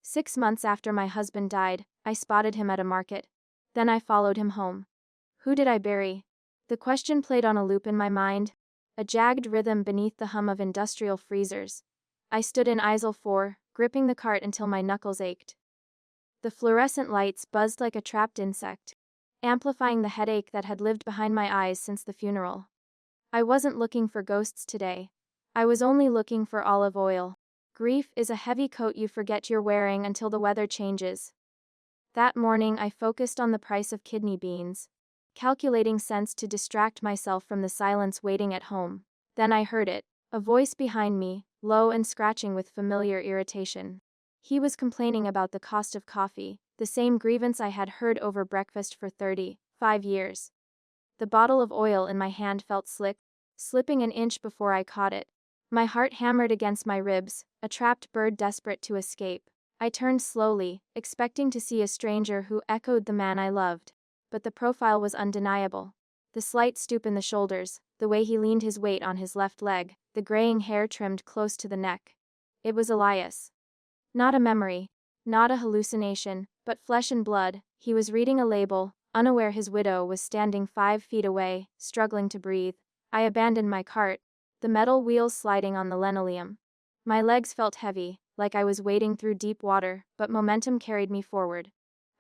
6 months after my husband died, I spotted him at a market. Then I followed him home. Who did I bury? The question played on a loop in my mind, a jagged rhythm beneath the hum of industrial freezers. I stood in aisle 4, gripping the cart until my knuckles ached. The fluorescent lights buzzed like a trapped insect, amplifying the headache that had lived behind my eyes since the funeral. I wasn't looking for ghosts today. I was only looking for olive oil. Grief is a heavy coat you forget you're wearing until the weather changes. That morning I focused on the price of kidney beans, calculating cents to distract myself from the silence waiting at home. Then I heard it, a voice behind me, low and scratching with familiar irritation. He was complaining about the cost of coffee, the same grievance I had heard over breakfast for 35 years. The bottle of oil in my hand felt slick, slipping an inch before I caught it. My heart hammered against my ribs, a trapped bird desperate to escape. I turned slowly, expecting to see a stranger who echoed the man I loved. But the profile was undeniable. The slight stoop in the shoulders, the way he leaned his weight on his left leg, the graying hair trimmed close to the neck. It was Elias. Not a memory, not a hallucination, but flesh and blood. He was reading a label, unaware his widow was standing 5 feet away, struggling to breathe. I abandoned my cart, the metal wheels sliding on the linoleum. My legs felt heavy, like I was wading through deep water, but momentum carried me forward.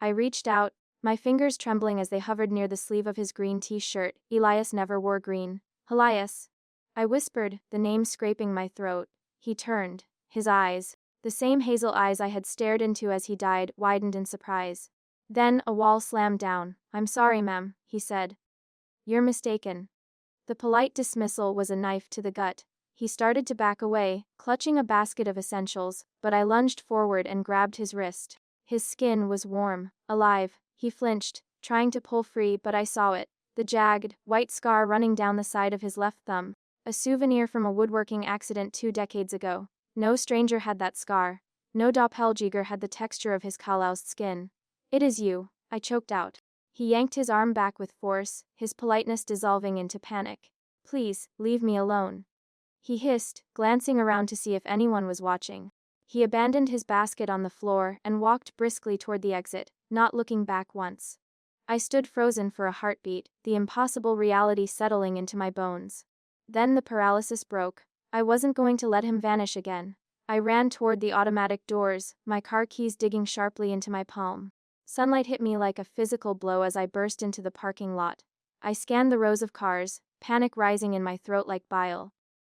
I reached out, my fingers trembling as they hovered near the sleeve of his green t-shirt. Elias never wore green. Elias. I whispered, the name scraping my throat. He turned, his eyes, the same hazel eyes I had stared into as he died, widened in surprise. Then a wall slammed down. "I'm sorry, ma'am," he said. "You're mistaken." The polite dismissal was a knife to the gut. He started to back away, clutching a basket of essentials, but I lunged forward and grabbed his wrist. His skin was warm, alive. He flinched, trying to pull free, but I saw it, the jagged, white scar running down the side of his left thumb, a souvenir from a woodworking accident 2 decades ago. No stranger had that scar. No doppelganger had the texture of his calloused skin. "It is you," I choked out. He yanked his arm back with force, his politeness dissolving into panic. "Please, leave me alone," he hissed, glancing around to see if anyone was watching. He abandoned his basket on the floor and walked briskly toward the exit, not looking back once. I stood frozen for a heartbeat, the impossible reality settling into my bones. Then the paralysis broke. I wasn't going to let him vanish again. I ran toward the automatic doors, my car keys digging sharply into my palm. Sunlight hit me like a physical blow as I burst into the parking lot. I scanned the rows of cars, panic rising in my throat like bile.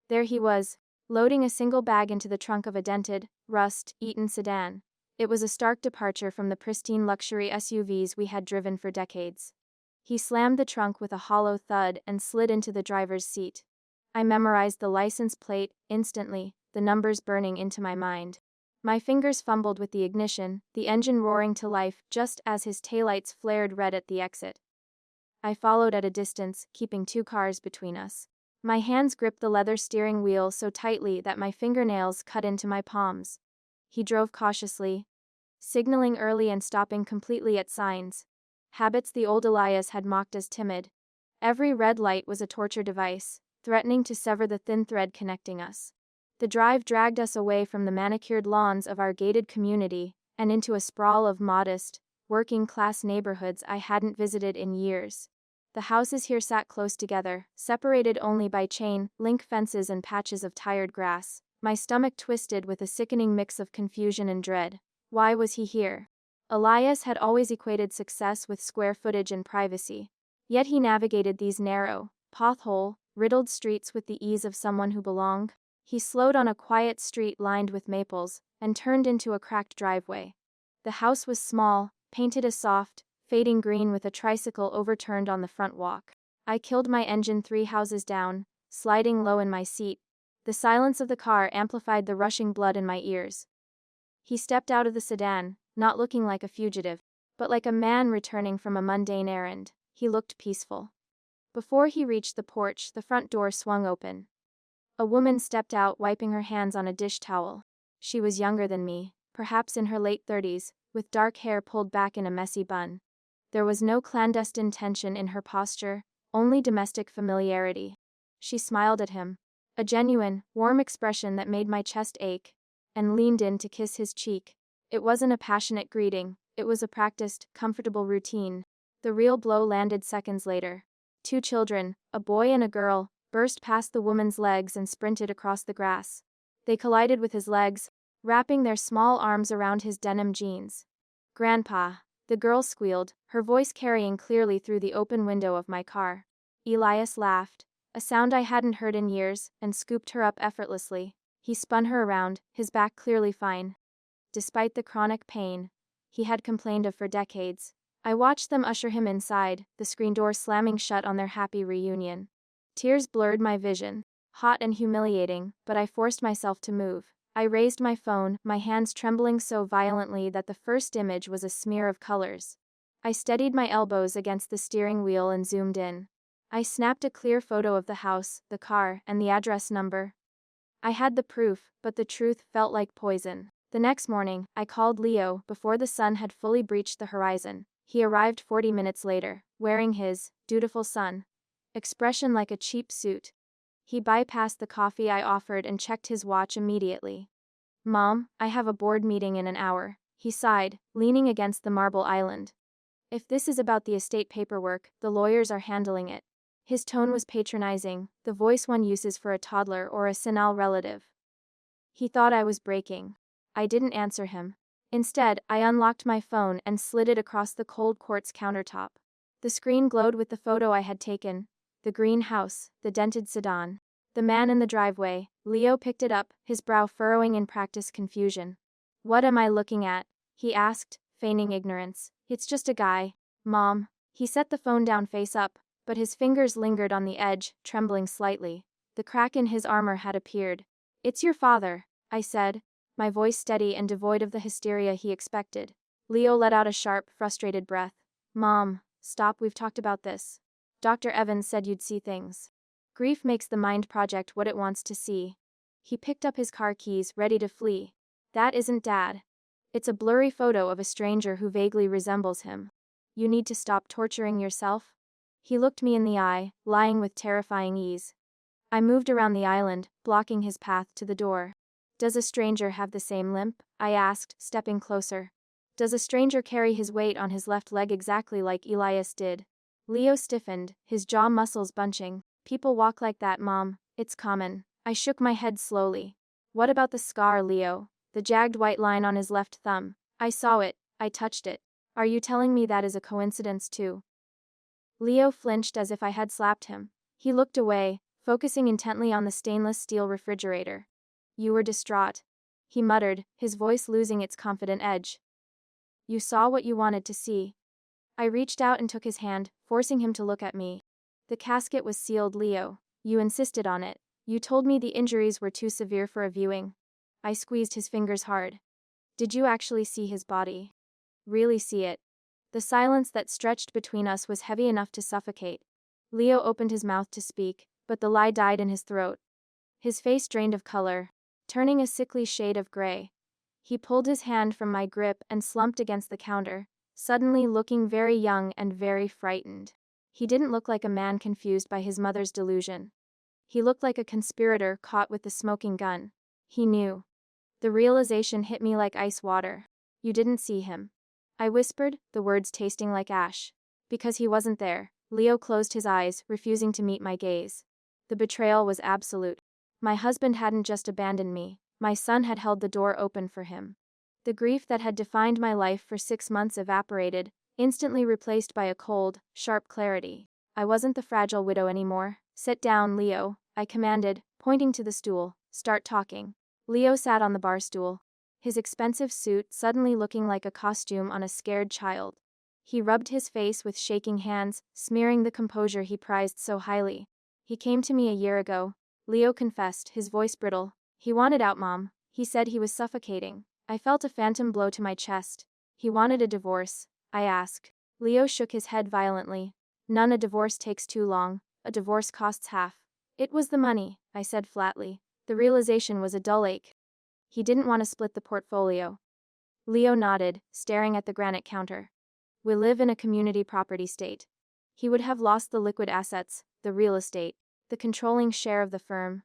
There he was, loading a single bag into the trunk of a dented, rust-eaten sedan. It was a stark departure from the pristine luxury SUVs we had driven for decades. He slammed the trunk with a hollow thud and slid into the driver's seat. I memorized the license plate, instantly, the numbers burning into my mind. My fingers fumbled with the ignition, the engine roaring to life just as his taillights flared red at the exit. I followed at a distance, keeping 2 cars between us. My hands gripped the leather steering wheel so tightly that my fingernails cut into my palms. He drove cautiously, signaling early and stopping completely at signs. Habits the old Elias had mocked as timid. Every red light was a torture device, threatening to sever the thin thread connecting us. The drive dragged us away from the manicured lawns of our gated community, and into a sprawl of modest, working-class neighborhoods I hadn't visited in years. The houses here sat close together, separated only by chain-link fences and patches of tired grass. My stomach twisted with a sickening mix of confusion and dread. Why was he here? Elias had always equated success with square footage and privacy. Yet he navigated these narrow, pothole-riddled streets with the ease of someone who belonged. He slowed on a quiet street lined with maples, and turned into a cracked driveway. The house was small, painted a soft, fading green with a tricycle overturned on the front walk. I killed my engine 3 houses down, sliding low in my seat. The silence of the car amplified the rushing blood in my ears. He stepped out of the sedan, not looking like a fugitive, but like a man returning from a mundane errand. He looked peaceful. Before he reached the porch, the front door swung open. A woman stepped out, wiping her hands on a dish towel. She was younger than me, perhaps in her late 30s, with dark hair pulled back in a messy bun. There was no clandestine tension in her posture, only domestic familiarity. She smiled at him, a genuine, warm expression that made my chest ache, and leaned in to kiss his cheek. It wasn't a passionate greeting, it was a practiced, comfortable routine. The real blow landed seconds later. 2 children, a boy and a girl, burst past the woman's legs and sprinted across the grass. They collided with his legs, wrapping their small arms around his denim jeans. "Grandpa," the girl squealed, her voice carrying clearly through the open window of my car. Elias laughed, a sound I hadn't heard in years, and scooped her up effortlessly. He spun her around, his back clearly fine. Despite the chronic pain he had complained of for decades, I watched them usher him inside, the screen door slamming shut on their happy reunion. Tears blurred my vision, hot and humiliating, but I forced myself to move. I raised my phone, my hands trembling so violently that the first image was a smear of colors. I steadied my elbows against the steering wheel and zoomed in. I snapped a clear photo of the house, the car, and the address number. I had the proof, but the truth felt like poison. The next morning, I called Leo before the sun had fully breached the horizon. He arrived 40 minutes later, wearing his dutiful son expression like a cheap suit. He bypassed the coffee I offered and checked his watch immediately. "Mom, I have a board meeting in an hour," he sighed, leaning against the marble island. "If this is about the estate paperwork, the lawyers are handling it." His tone was patronizing, the voice one uses for a toddler or a senile relative. He thought I was breaking. I didn't answer him. Instead, I unlocked my phone and slid it across the cold quartz countertop. The screen glowed with the photo I had taken. The green house, the dented sedan, the man in the driveway. Leo picked it up, his brow furrowing in practiced confusion. "What am I looking at?" he asked, feigning ignorance. "It's just a guy, Mom." He set the phone down face up, but his fingers lingered on the edge, trembling slightly. The crack in his armor had appeared. "It's your father," I said, my voice steady and devoid of the hysteria he expected. Leo let out a sharp, frustrated breath. "Mom, stop, we've talked about this. Dr. Evans said you'd see things. Grief makes the mind project what it wants to see." He picked up his car keys, ready to flee. "That isn't Dad. It's a blurry photo of a stranger who vaguely resembles him. You need to stop torturing yourself." He looked me in the eye, lying with terrifying ease. I moved around the island, blocking his path to the door. "Does a stranger have the same limp?" I asked, stepping closer. "Does a stranger carry his weight on his left leg exactly like Elias did?" Leo stiffened, his jaw muscles bunching. "People walk like that, Mom. It's common." I shook my head slowly. "What about the scar, Leo? The jagged white line on his left thumb. I saw it. I touched it. Are you telling me that is a coincidence too?" Leo flinched as if I had slapped him. He looked away, focusing intently on the stainless steel refrigerator. "You were distraught," he muttered, his voice losing its confident edge. "You saw what you wanted to see." I reached out and took his hand, forcing him to look at me. "The casket was sealed, Leo. You insisted on it. You told me the injuries were too severe for a viewing." I squeezed his fingers hard. "Did you actually see his body? Really see it?" The silence that stretched between us was heavy enough to suffocate. Leo opened his mouth to speak, but the lie died in his throat. His face drained of color, turning a sickly shade of gray. He pulled his hand from my grip and slumped against the counter, suddenly looking very young and very frightened. He didn't look like a man confused by his mother's delusion. He looked like a conspirator caught with the smoking gun. He knew. The realization hit me like ice water. "You didn't see him," I whispered, the words tasting like ash. "Because he wasn't there." Leo closed his eyes, refusing to meet my gaze. The betrayal was absolute. My husband hadn't just abandoned me, my son had held the door open for him. The grief that had defined my life for 6 months evaporated, instantly replaced by a cold, sharp clarity. I wasn't the fragile widow anymore. "Sit down, Leo," I commanded, pointing to the stool. "Start talking." Leo sat on the bar stool, his expensive suit suddenly looking like a costume on a scared child. He rubbed his face with shaking hands, smearing the composure he prized so highly. "He came to me a year ago," Leo confessed, his voice brittle. "He wanted out, Mom. He said he was suffocating." I felt a phantom blow to my chest. "He wanted a divorce?" I asked. Leo shook his head violently. "None, a divorce takes too long. A divorce costs half." "It was the money," I said flatly. The realization was a dull ache. "He didn't want to split the portfolio." Leo nodded, staring at the granite counter. "We live in a community property state. He would have lost the liquid assets, the real estate, the controlling share of the firm."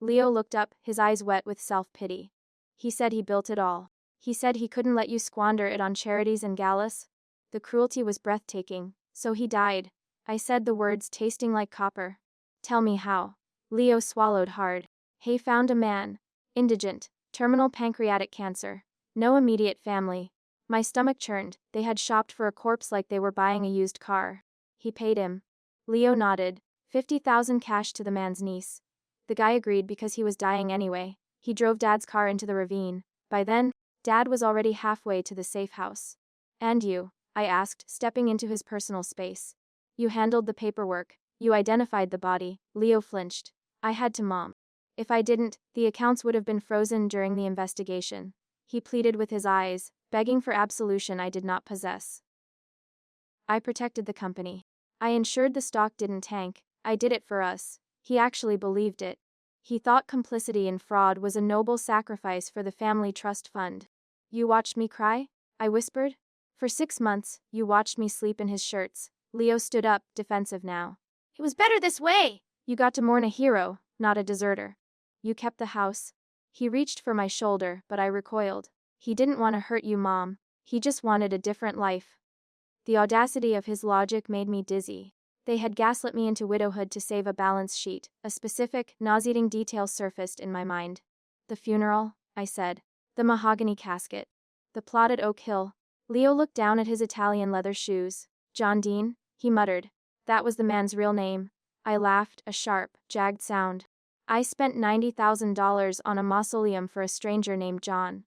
Leo looked up, his eyes wet with self-pity. "He said he built it all. He said he couldn't let you squander it on charities and galas. The cruelty was breathtaking, so he died. I said the words tasting like copper. Tell me how. Leo swallowed hard. He found a man. Indigent. Terminal pancreatic cancer. No immediate family. My stomach churned. They had shopped for a corpse like they were buying a used car. He paid him. Leo nodded. 50,000 cash to the man's niece. The guy agreed because he was dying anyway. He drove Dad's car into the ravine. By then, Dad was already halfway to the safe house. And you? I asked, stepping into his personal space. You handled the paperwork. You identified the body. Leo flinched. I had to, Mom. If I didn't, the accounts would have been frozen during the investigation. He pleaded with his eyes, begging for absolution I did not possess. I protected the company. I ensured the stock didn't tank. I did it for us. He actually believed it. He thought complicity in fraud was a noble sacrifice for the family trust fund. You watched me cry? I whispered. For 6 months, you watched me sleep in his shirts. Leo stood up, defensive now. It was better this way. You got to mourn a hero, not a deserter. You kept the house. He reached for my shoulder, but I recoiled. He didn't want to hurt you, Mom. He just wanted a different life. The audacity of his logic made me dizzy. They had gaslit me into widowhood to save a balance sheet. A specific, nauseating detail surfaced in my mind. The funeral, I said. The mahogany casket. The plot at Oak Hill. Leo looked down at his Italian leather shoes. John Dean, he muttered. That was the man's real name. I laughed, a sharp, jagged sound. I spent $90,000 on a mausoleum for a stranger named John.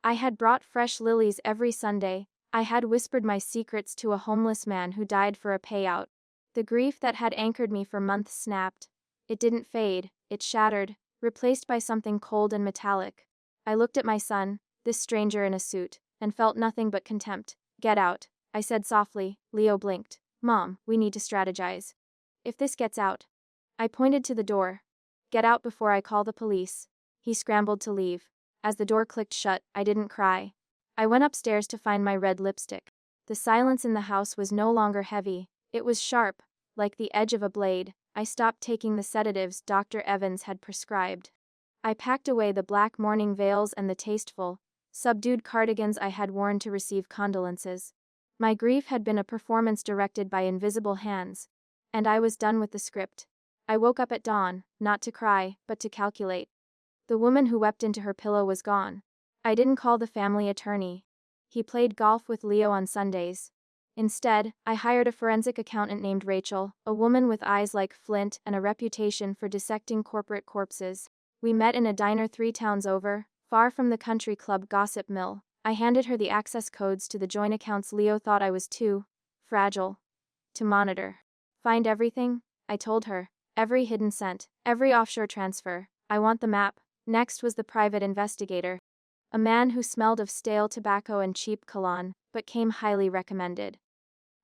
I had brought fresh lilies every Sunday. I had whispered my secrets to a homeless man who died for a payout. The grief that had anchored me for months snapped. It didn't fade, it shattered, replaced by something cold and metallic. I looked at my son, this stranger in a suit, and felt nothing but contempt. Get out, I said softly. Leo blinked. Mom, we need to strategize. If this gets out. I pointed to the door. Get out before I call the police. He scrambled to leave. As the door clicked shut, I didn't cry. I went upstairs to find my red lipstick. The silence in the house was no longer heavy. It was sharp, like the edge of a blade. I stopped taking the sedatives Dr. Evans had prescribed. I packed away the black mourning veils and the tasteful, subdued cardigans I had worn to receive condolences. My grief had been a performance directed by invisible hands, and I was done with the script. I woke up at dawn, not to cry, but to calculate. The woman who wept into her pillow was gone. I didn't call the family attorney. He played golf with Leo on Sundays. Instead, I hired a forensic accountant named Rachel, a woman with eyes like flint and a reputation for dissecting corporate corpses. We met in a diner 3 towns over, far from the country club gossip mill. I handed her the access codes to the joint accounts Leo thought I was too fragile to monitor. Find everything, I told her. Every hidden cent, every offshore transfer. I want the map. Next was the private investigator. A man who smelled of stale tobacco and cheap cologne, but came highly recommended.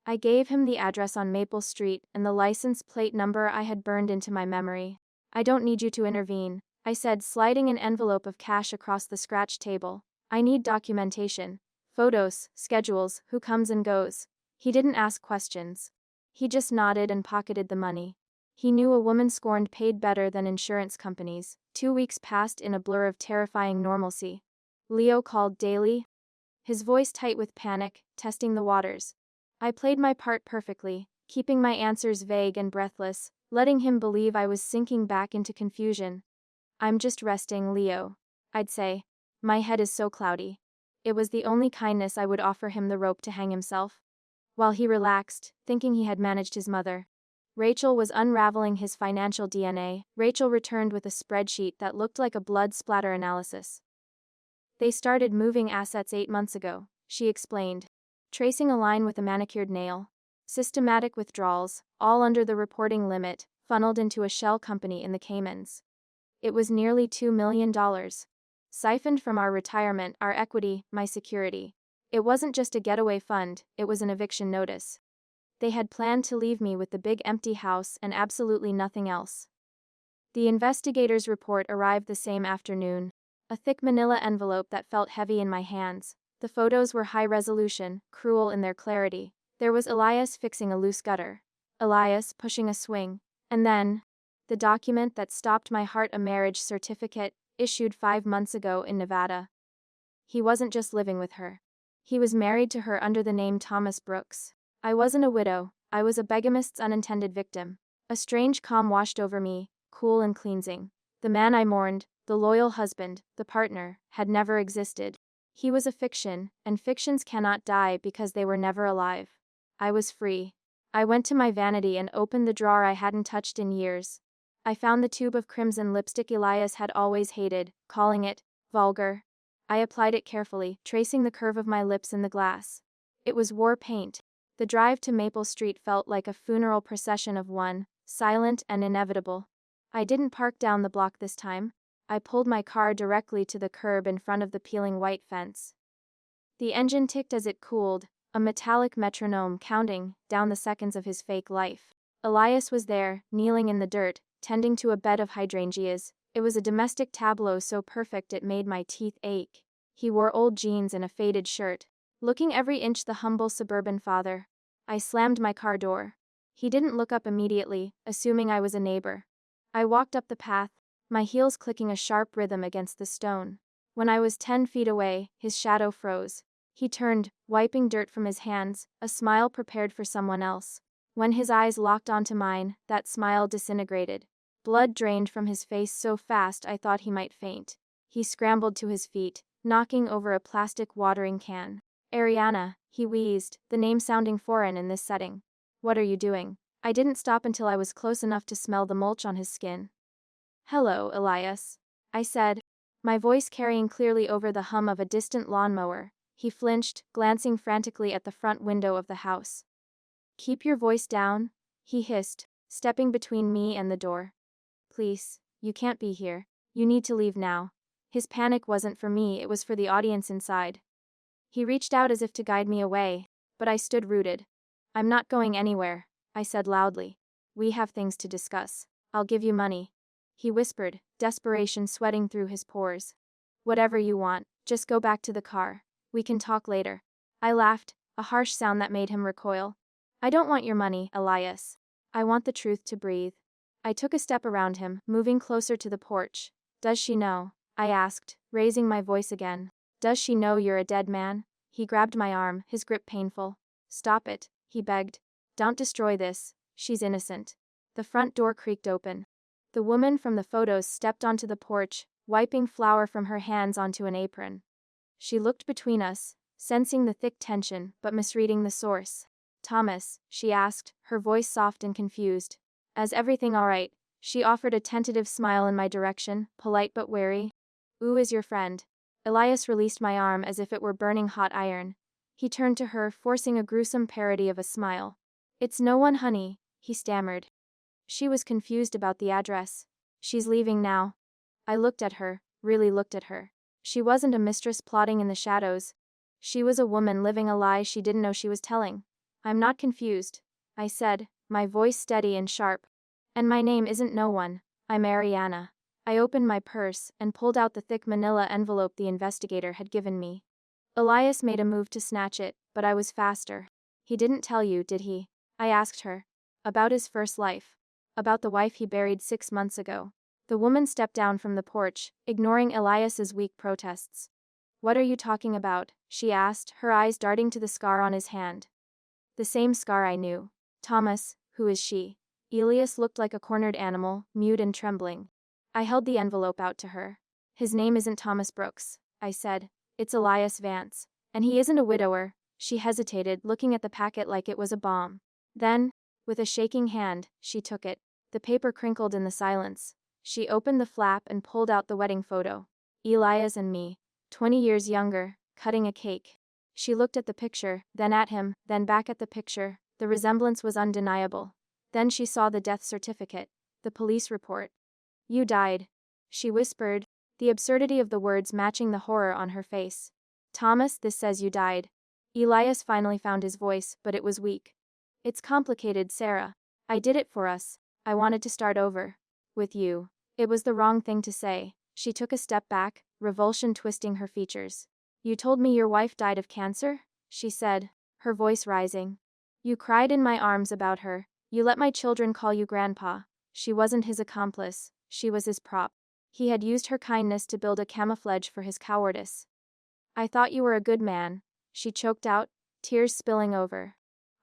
I gave him the address on Maple Street and the license plate number I had burned into my memory. I don't need you to intervene, I said, sliding an envelope of cash across the scratch table. I need documentation. Photos, schedules, who comes and goes. He didn't ask questions. He just nodded and pocketed the money. He knew a woman scorned paid better than insurance companies. 2 weeks passed in a blur of terrifying normalcy. Leo called daily, his voice tight with panic, testing the waters. I played my part perfectly, keeping my answers vague and breathless, letting him believe I was sinking back into confusion. I'm just resting, Leo, I'd say. My head is so cloudy. It was the only kindness I would offer him, the rope to hang himself. While he relaxed, thinking he had managed his mother. Rachel was unraveling his financial DNA. Rachel returned with a spreadsheet that looked like a blood splatter analysis. They started moving assets 8 months ago, she explained, tracing a line with a manicured nail. Systematic withdrawals, all under the reporting limit, funneled into a shell company in the Caymans. It was nearly $2 million. Siphoned from our retirement, our equity, my security. It wasn't just a getaway fund, it was an eviction notice. They had planned to leave me with the big empty house and absolutely nothing else. The investigator's report arrived the same afternoon. A thick manila envelope that felt heavy in my hands. The photos were high resolution, cruel in their clarity. There was Elias fixing a loose gutter. Elias pushing a swing. And then, the document that stopped my heart, a marriage certificate, issued 5 months ago in Nevada. He wasn't just living with her. He was married to her under the name Thomas Brooks. I wasn't a widow, I was a bigamist's unintended victim. A strange calm washed over me, cool and cleansing. The man I mourned, the loyal husband, the partner, had never existed. He was a fiction, and fictions cannot die because they were never alive. I was free. I went to my vanity and opened the drawer I hadn't touched in years. I found the tube of crimson lipstick Elias had always hated, calling it vulgar. I applied it carefully, tracing the curve of my lips in the glass. It was war paint. The drive to Maple Street felt like a funeral procession of one, silent and inevitable. I didn't park down the block this time. I pulled my car directly to the curb in front of the peeling white fence. The engine ticked as it cooled, a metallic metronome counting down the seconds of his fake life. Elias was there, kneeling in the dirt, tending to a bed of hydrangeas. It was a domestic tableau so perfect it made my teeth ache. He wore old jeans and a faded shirt, looking every inch the humble suburban father. I slammed my car door. He didn't look up immediately, assuming I was a neighbor. I walked up the path, my heels clicking a sharp rhythm against the stone. When I was 10 feet away, his shadow froze. He turned, wiping dirt from his hands, a smile prepared for someone else. When his eyes locked onto mine, that smile disintegrated. Blood drained from his face so fast I thought he might faint. He scrambled to his feet, knocking over a plastic watering can. Ariana, he wheezed, the name sounding foreign in this setting. What are you doing? I didn't stop until I was close enough to smell the mulch on his skin. Hello, Elias, I said, my voice carrying clearly over the hum of a distant lawnmower. He flinched, glancing frantically at the front window of the house. Keep your voice down, he hissed, stepping between me and the door. Please, you can't be here. You need to leave now. His panic wasn't for me, it was for the audience inside. He reached out as if to guide me away, but I stood rooted. I'm not going anywhere, I said loudly. We have things to discuss. I'll give you money. He whispered, desperation sweating through his pores. Whatever you want, just go back to the car. We can talk later. I laughed, a harsh sound that made him recoil. I don't want your money, Elias. I want the truth to breathe. I took a step around him, moving closer to the porch. Does she know? I asked, raising my voice again. Does she know you're a dead man? He grabbed my arm, his grip painful. Stop it, he begged. Don't destroy this. She's innocent. The front door creaked open. The woman from the photos stepped onto the porch, wiping flour from her hands onto an apron. She looked between us, sensing the thick tension, but misreading the source. Thomas, she asked, her voice soft and confused. Is everything all right? She offered a tentative smile in my direction, polite but wary. Ooh, is your friend? Elias released my arm as if it were burning hot iron. He turned to her, forcing a gruesome parody of a smile. It's no one, honey, he stammered. She was confused about the address. She's leaving now. I looked at her, really looked at her. She wasn't a mistress plotting in the shadows. She was a woman living a lie she didn't know she was telling. I'm not confused, I said, my voice steady and sharp. And my name isn't no one, I'm Ariana. I opened my purse and pulled out the thick manila envelope the investigator had given me. Elias made a move to snatch it, but I was faster. He didn't tell you, did he? I asked her. About his first life. About the wife he buried 6 months ago. The woman stepped down from the porch, ignoring Elias's weak protests. What are you talking about? She asked, her eyes darting to the scar on his hand. The same scar I knew. Thomas, who is she? Elias looked like a cornered animal, mute and trembling. I held the envelope out to her. His name isn't Thomas Brooks, I said. It's Elias Vance. And he isn't a widower. She hesitated, looking at the packet like it was a bomb. Then, with a shaking hand, she took it. The paper crinkled in the silence. She opened the flap and pulled out the wedding photo. Elias and me, 20 years younger, cutting a cake. She looked at the picture, then at him, then back at the picture. The resemblance was undeniable. Then she saw the death certificate, the police report. You died, she whispered, the absurdity of the words matching the horror on her face. Thomas, this says you died. Elias finally found his voice, but it was weak. It's complicated, Sarah. I did it for us. I wanted to start over. With you. It was the wrong thing to say. She took a step back, revulsion twisting her features. You told me your wife died of cancer? She said, her voice rising. You cried in my arms about her. You let my children call you grandpa. She wasn't his accomplice. She was his prop. He had used her kindness to build a camouflage for his cowardice. I thought you were a good man, she choked out, tears spilling over.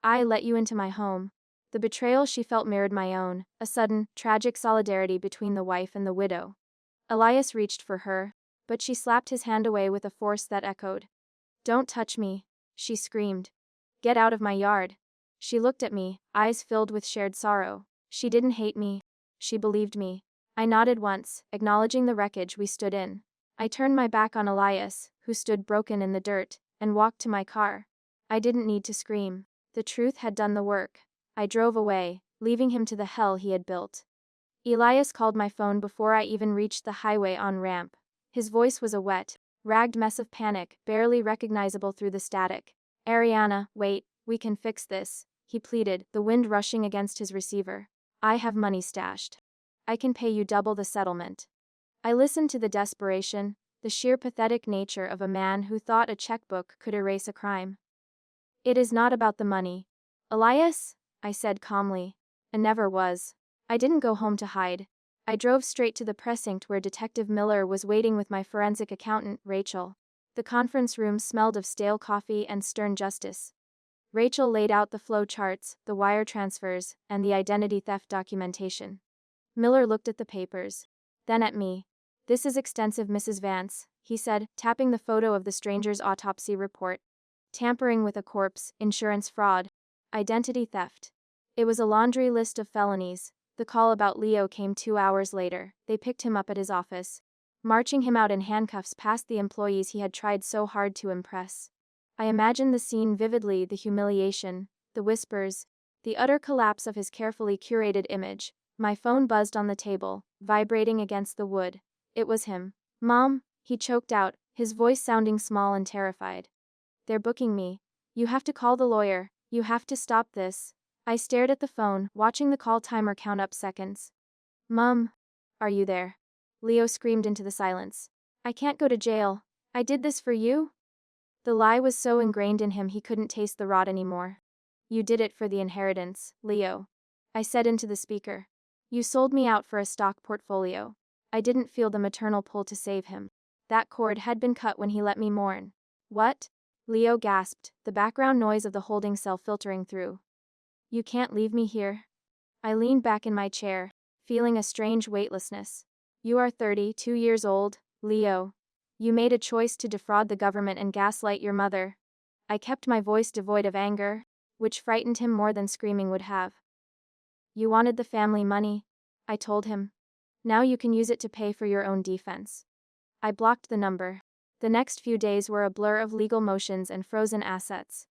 I let you into my home. The betrayal she felt mirrored my own, a sudden, tragic solidarity between the wife and the widow. Elias reached for her, but she slapped his hand away with a force that echoed. Don't touch me, she screamed. Get out of my yard. She looked at me, eyes filled with shared sorrow. She didn't hate me. She believed me. I nodded once, acknowledging the wreckage we stood in. I turned my back on Elias, who stood broken in the dirt, and walked to my car. I didn't need to scream. The truth had done the work. I drove away, leaving him to the hell he had built. Elias called my phone before I even reached the highway on-ramp. His voice was a wet, ragged mess of panic, barely recognizable through the static. Ariana, wait, we can fix this, he pleaded, the wind rushing against his receiver. I have money stashed. I can pay you double the settlement. I listened to the desperation, the sheer pathetic nature of a man who thought a checkbook could erase a crime. It is not about the money, Elias, I said calmly. It never was. I didn't go home to hide. I drove straight to the precinct where Detective Miller was waiting with my forensic accountant, Rachel. The conference room smelled of stale coffee and stern justice. Rachel laid out the flow charts, the wire transfers, and the identity theft documentation. Miller looked at the papers, then at me. This is extensive, Mrs. Vance, he said, tapping the photo of the stranger's autopsy report. Tampering with a corpse, insurance fraud, identity theft. It was a laundry list of felonies. The call about Leo came 2 hours later. They picked him up at his office, marching him out in handcuffs past the employees he had tried so hard to impress. I imagined the scene vividly, the humiliation, the whispers, the utter collapse of his carefully curated image. My phone buzzed on the table, vibrating against the wood. It was him. Mom, he choked out, his voice sounding small and terrified. They're booking me. You have to call the lawyer. You have to stop this. I stared at the phone, watching the call timer count up seconds. Mom, are you there? Leo screamed into the silence. I can't go to jail. I did this for you? The lie was so ingrained in him he couldn't taste the rot anymore. You did it for the inheritance, Leo. I said into the speaker. You sold me out for a stock portfolio. I didn't feel the maternal pull to save him. That cord had been cut when he let me mourn. What? Leo gasped, the background noise of the holding cell filtering through. You can't leave me here. I leaned back in my chair, feeling a strange weightlessness. You are 32 years old, Leo. You made a choice to defraud the government and gaslight your mother. I kept my voice devoid of anger, which frightened him more than screaming would have. You wanted the family money, I told him. Now you can use it to pay for your own defense. I blocked the number. The next few days were a blur of legal motions and frozen assets.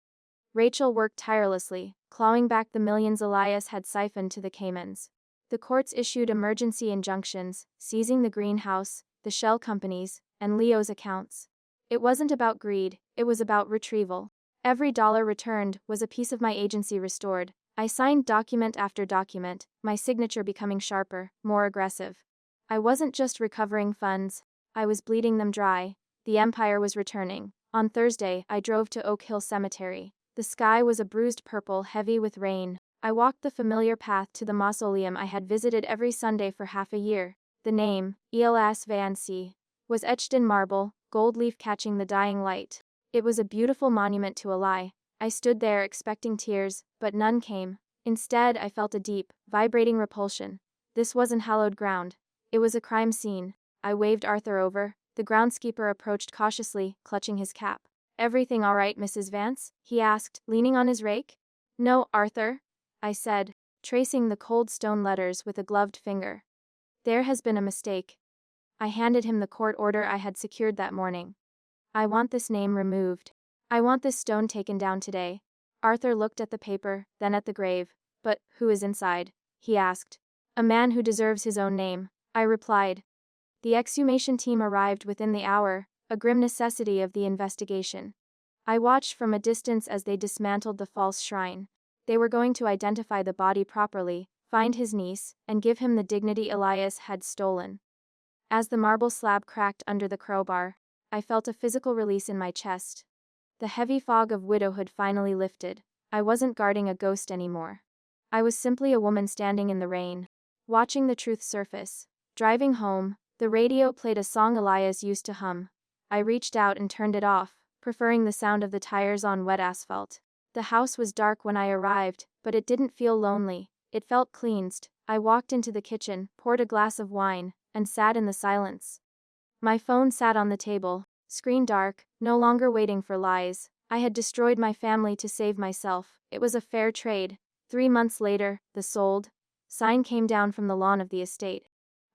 Rachel worked tirelessly, clawing back the millions Elias had siphoned to the Caymans. The courts issued emergency injunctions, seizing the greenhouse, the shell companies, and Leo's accounts. It wasn't about greed, it was about retrieval. Every dollar returned was a piece of my agency restored. I signed document after document, my signature becoming sharper, more aggressive. I wasn't just recovering funds, I was bleeding them dry. The empire was returning. On Thursday, I drove to Oak Hill Cemetery. The sky was a bruised purple, heavy with rain. I walked the familiar path to the mausoleum I had visited every Sunday for half a year. The name, Elias Vance, was etched in marble, gold leaf catching the dying light. It was a beautiful monument to a lie. I stood there expecting tears, but none came. Instead, I felt a deep, vibrating repulsion. This wasn't hallowed ground. It was a crime scene. I waved Arthur over. The groundskeeper approached cautiously, clutching his cap. Everything all right, Mrs. Vance? He asked, leaning on his rake. No, Arthur, I said, tracing the cold stone letters with a gloved finger. There has been a mistake. I handed him the court order I had secured that morning. I want this name removed. I want this stone taken down today. Arthur looked at the paper, then at the grave. But who is inside? He asked. A man who deserves his own name, I replied. The exhumation team arrived within the hour, a grim necessity of the investigation. I watched from a distance as they dismantled the false shrine. They were going to identify the body properly, find his niece, and give him the dignity Elias had stolen. As the marble slab cracked under the crowbar, I felt a physical release in my chest. The heavy fog of widowhood finally lifted. I wasn't guarding a ghost anymore. I was simply a woman standing in the rain, watching the truth surface. Driving home, the radio played a song Elias used to hum. I reached out and turned it off, preferring the sound of the tires on wet asphalt. The house was dark when I arrived, but it didn't feel lonely. It felt cleansed. I walked into the kitchen, poured a glass of wine, and sat in the silence. My phone sat on the table, screen dark, no longer waiting for lies. I had destroyed my family to save myself. It was a fair trade. 3 months later, the sold sign came down from the lawn of the estate.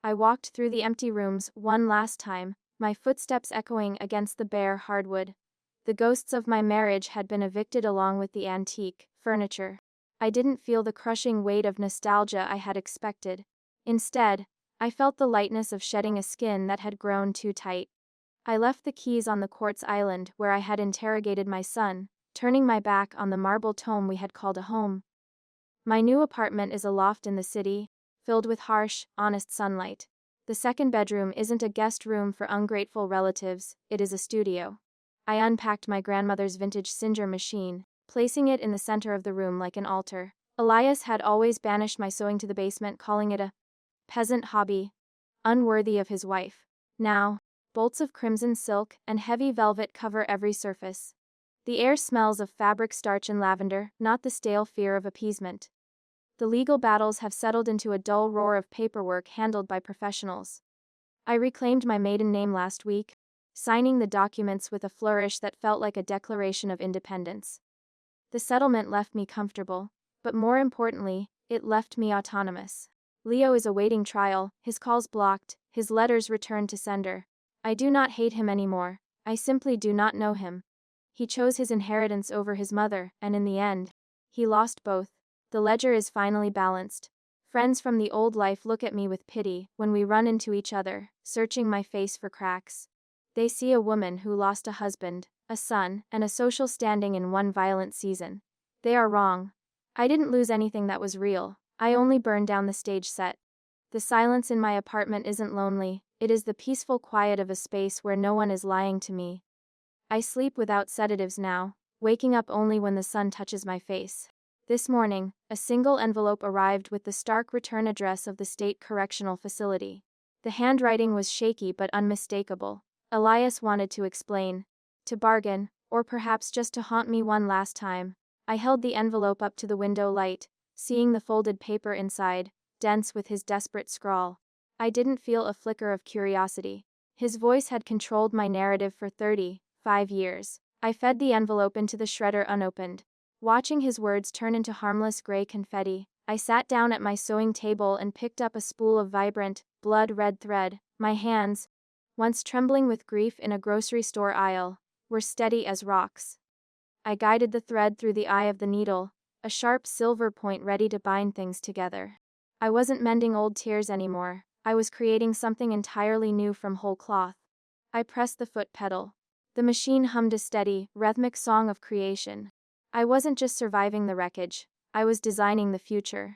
I walked through the empty rooms one last time, my footsteps echoing against the bare hardwood. The ghosts of my marriage had been evicted along with the antique furniture. I didn't feel the crushing weight of nostalgia I had expected. Instead, I felt the lightness of shedding a skin that had grown too tight. I left the keys on the quartz island where I had interrogated my son, turning my back on the marble tome we had called a home. My new apartment is a loft in the city, filled with harsh, honest sunlight. The second bedroom isn't a guest room for ungrateful relatives, it is a studio. I unpacked my grandmother's vintage Singer machine, placing it in the center of the room like an altar. Elias had always banished my sewing to the basement, calling it a peasant hobby, unworthy of his wife. Now, bolts of crimson silk and heavy velvet cover every surface. The air smells of fabric starch and lavender, not the stale fear of appeasement. The legal battles have settled into a dull roar of paperwork handled by professionals. I reclaimed my maiden name last week, signing the documents with a flourish that felt like a declaration of independence. The settlement left me comfortable, but more importantly, it left me autonomous. Leo is awaiting trial, his calls blocked, his letters returned to sender. I do not hate him anymore, I simply do not know him. He chose his inheritance over his mother, and in the end, he lost both. The ledger is finally balanced. Friends from the old life look at me with pity when we run into each other, searching my face for cracks. They see a woman who lost a husband, a son, and a social standing in one violent season. They are wrong. I didn't lose anything that was real, I only burned down the stage set. The silence in my apartment isn't lonely, it is the peaceful quiet of a space where no one is lying to me. I sleep without sedatives now, waking up only when the sun touches my face. This morning, a single envelope arrived with the stark return address of the state correctional facility. The handwriting was shaky but unmistakable. Elias wanted to explain, to bargain, or perhaps just to haunt me one last time. I held the envelope up to the window light, seeing the folded paper inside, dense with his desperate scrawl. I didn't feel a flicker of curiosity. His voice had controlled my narrative for 35 years. I fed the envelope into the shredder unopened. Watching his words turn into harmless gray confetti, I sat down at my sewing table and picked up a spool of vibrant, blood-red thread. My hands, once trembling with grief in a grocery store aisle, were steady as rocks. I guided the thread through the eye of the needle, a sharp silver point ready to bind things together. I wasn't mending old tears anymore, I was creating something entirely new from whole cloth. I pressed the foot pedal. The machine hummed a steady, rhythmic song of creation. I wasn't just surviving the wreckage, I was designing the future.